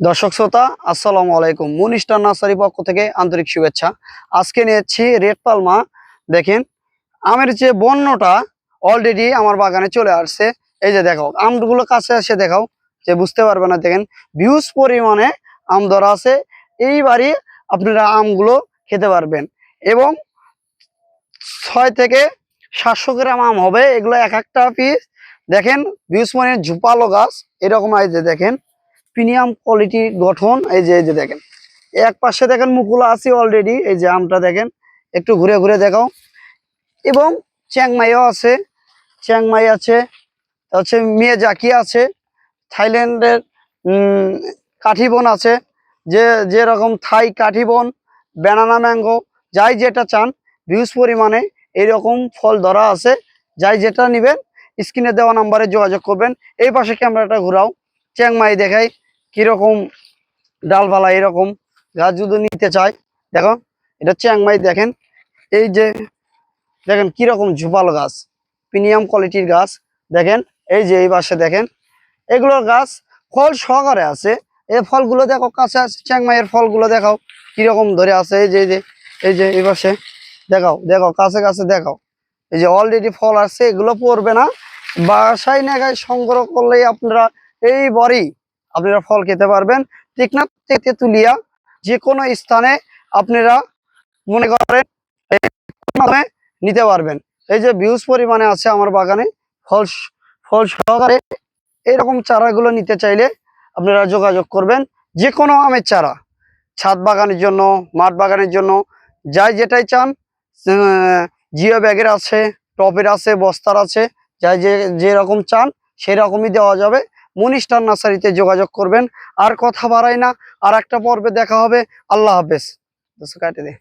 দর্শক শ্রোতা আসসালামু আলাইকুম। মুন স্টার নার্সারি পক্ষ থেকে আন্তরিক শুভেচ্ছা। আজকে নিয়েছি রেড পালমা। দেখেন আমের যে বন্যটা অলরেডি আমার বাগানে চলে আসছে। এই যে দেখাও, আমগুলো কাছে এসে দেখাও, যে বুঝতে পারবে না। দেখেন হিউজ পরিমাণে আম ধরা আছে। এইবারই আপনারা আমগুলো খেতে পারবেন এবং 600 থেকে 700 গ্রাম আম হবে এগুলো, এক একটা পিস। দেখেন হিউজ পরিমাণে ঝুপালো গাছ এরকম। এই যে দেখেন প্রিমিয়াম কোয়ালিটি গঠন। এই যে দেখেন এক পাশে দেখেন মুকুল আছে অলরেডি। এই যে আমটা দেখেন, একটু ঘুরে ঘুরে দেখাও। এবং চ্যাংমাইও আছে, চ্যাংমাই আছে, হচ্ছে মিয়াজাকি আছে, থাইল্যান্ডের কাঠিবন আছে। যে যেরকম থাই কাঠিবন, ব্যানানা ম্যাঙ্গো, যাই যেটা চান হিউজ পরিমাণে এইরকম ফল ধরা আছে। যাই যেটা নেবেন স্ক্রিনে দেওয়া নাম্বারে যোগাযোগ করবেন। এই পাশে ক্যামেরাটা ঘুরাও, চ্যাংমাই দেখাই কিরকম ডালপালা এরকম গাছ যদি নিতে চায়। দেখো এটা চ্যাংমাই। দেখেন এই যে দেখেন কিরকম ঝোপালো গাছ, প্রিমিয়াম কোয়ালিটির গাছ। দেখেন এই যে এই পাশে দেখেন এগুলোর গাছ ফল সহকারে আছে। এই ফলগুলো দেখো কাছে আছে, চ্যাংমাইয়ের ফলগুলো দেখাও কিরকম ধরে আছে। এই যে এই পাশে দেখাও, দেখো কাছে কাছে দেখাও। এই যে অলরেডি ফল আসছে, এগুলো পড়বে না। বাসায় নাগায় সংগ্রহ করলেই আপনারা এই বড়ি আপনারা ফল খেতে পারবেন। টেকনাফ থেকে তুলিয়া যে কোনো স্থানে আপনারা মনে করেন নিতে পারবেন। এই যে হিউজ পরিমাণে আছে আমার বাগানে ফল, ফল সহকারে। এইরকম চারাগুলো নিতে চাইলে আপনারা যোগাযোগ করবেন। যে কোনো আমের চারা, ছাদ বাগানের জন্য, মাঠ বাগানের জন্য, যাই যেটাই চান। জিও ব্যাগের আছে, টবের আছে, বস্তার আছে, যাই যেরকম চান সেরকমই দেওয়া যাবে। মুন স্টার নার্সারিতে যোগাযোগ করবেন। আর কথা বাড়াই না, আর একটা পর্বে দেখা হবে। আল্লাহ হাফেজ। কাটে দে।